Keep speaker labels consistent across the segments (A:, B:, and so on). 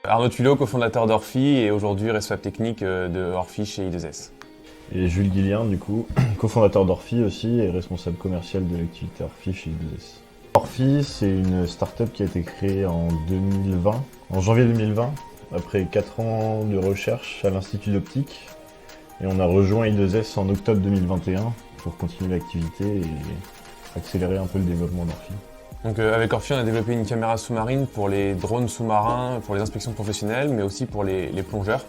A: Arnaud Tulot, cofondateur d'Orphy et aujourd'hui responsable technique de Orphy chez I2S.
B: Et Jules Guilien, du coup, cofondateur d'Orphy aussi et responsable commercial de l'activité Orphy chez I2S. Orphy, c'est une start-up qui a été créée en 2020, en janvier 2020, après 4 ans de recherche à l'Institut d'Optique. Et on a rejoint I2S en octobre 2021 pour continuer l'activité et accélérer un peu le développement d'Orphy.
A: Donc avec Orphy, on a développé une caméra sous-marine pour les drones sous-marins, pour les inspections professionnelles, mais aussi pour les plongeurs.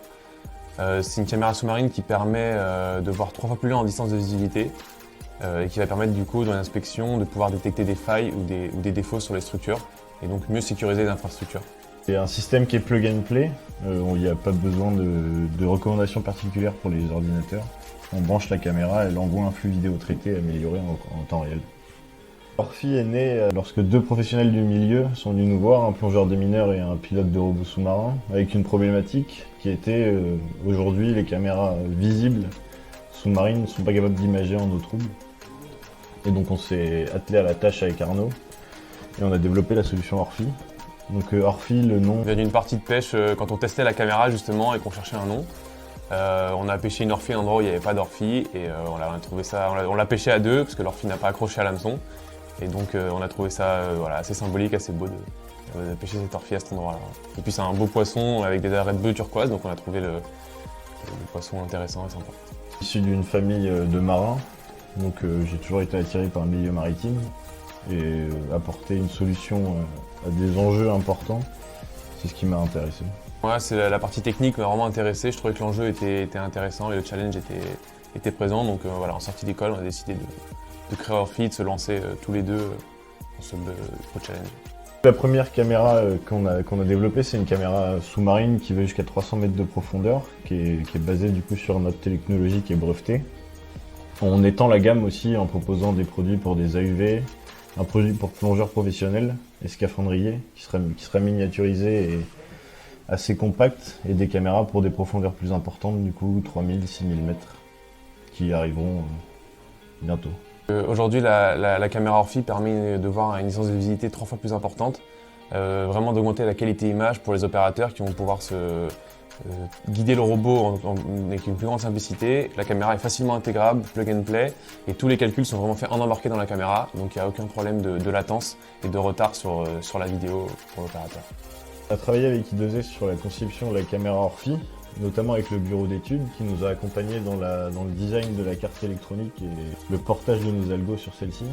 A: C'est une caméra sous-marine qui permet de voir 3 fois plus loin en distance de visibilité et qui va permettre du coup dans l'inspection de pouvoir détecter des failles ou des défauts sur les structures et donc mieux sécuriser les infrastructures.
B: C'est un système qui est plug and play, il n'y a pas besoin de recommandations particulières pour les ordinateurs. On branche la caméra, elle envoie un flux vidéo traité amélioré en temps réel. Orphy est né lorsque 2 professionnels du milieu sont venus nous voir, un plongeur démineur et un pilote de robot sous-marin, avec une problématique qui était aujourd'hui les caméras visibles sous-marines ne sont pas capables d'imager en eau trouble. Et donc on s'est attelé à la tâche avec Arnaud et on a développé la solution Orphy. Donc Orphy, le nom
A: vient d'une partie de pêche quand on testait la caméra justement et qu'on cherchait un nom. On a pêché une Orphy à un endroit où il n'y avait pas d'Orphy et on l'a pêché à 2 parce que l'Orphy n'a pas accroché à l'hameçon. Et donc on a trouvé ça assez symbolique, assez beau de pêcher cette Orphy à cet endroit-là. Et puis c'est un beau poisson avec des arêtes bleues turquoise, donc on a trouvé le poisson intéressant et sympa.
B: Issu d'une famille de marins, donc j'ai toujours été attiré par le milieu maritime et apporter une solution à des enjeux importants, c'est ce qui m'a intéressé.
A: Ouais, c'est la partie technique qui m'a vraiment intéressé, je trouvais que l'enjeu était intéressant et le challenge était présent, donc voilà, en sortie d'école on a décidé de créer Orphy, de se lancer tous les deux dans ce beau challenge.
B: La première caméra qu'on a développée, c'est une caméra sous-marine qui va jusqu'à 300 mètres de profondeur, qui est basée du coup sur notre technologie qui est brevetée. On étend la gamme aussi en proposant des produits pour des AUV, un produit pour plongeurs professionnels et scaphandriers qui sera miniaturisé et assez compact, et des caméras pour des profondeurs plus importantes, du coup 3000-6000 mètres, qui arriveront bientôt.
A: Aujourd'hui, la caméra Orphy permet de voir une distance de visibilité 3 fois plus importante, vraiment d'augmenter la qualité image pour les opérateurs qui vont pouvoir guider le robot avec une plus grande simplicité. La caméra est facilement intégrable, plug and play, et tous les calculs sont vraiment faits en embarqué dans la caméra, donc il n'y a aucun problème de latence et de retard sur la vidéo pour l'opérateur.
B: On a travaillé avec I2S sur la conception de la caméra Orphy, notamment avec le bureau d'études qui nous a accompagnés dans le design de la carte électronique et le portage de nos algos sur celle-ci.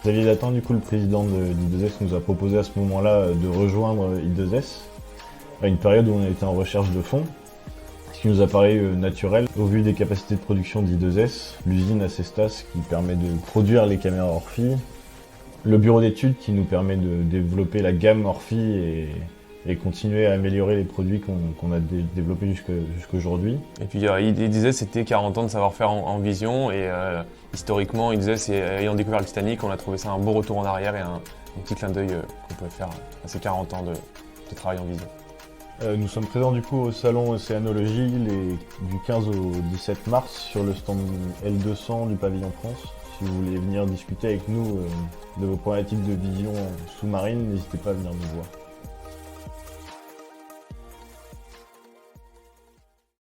B: Xavier Latin, du coup, le président d'I2S, nous a proposé à ce moment-là de rejoindre I2S à une période où on était en recherche de fonds, ce qui nous a paru naturel au vu des capacités de production d'I2S, l'usine à Cestas qui permet de produire les caméras Orphy, le bureau d'études qui nous permet de développer la gamme Orphy et continuer à améliorer les produits qu'on a développés jusqu'aujourd'hui.
A: Et puis I2S, c'était 40 ans de savoir-faire en vision et historiquement, I2S ayant découvert le Titanic, on a trouvé ça un beau retour en arrière et un petit clin d'œil qu'on pouvait faire à ces 40 ans de travail en vision.
B: Nous sommes présents du coup au salon Océanologie du 15 au 17 mars sur le stand L200 du pavillon France. Si vous voulez venir discuter avec nous de vos problématiques de vision sous-marine, n'hésitez pas à venir nous voir.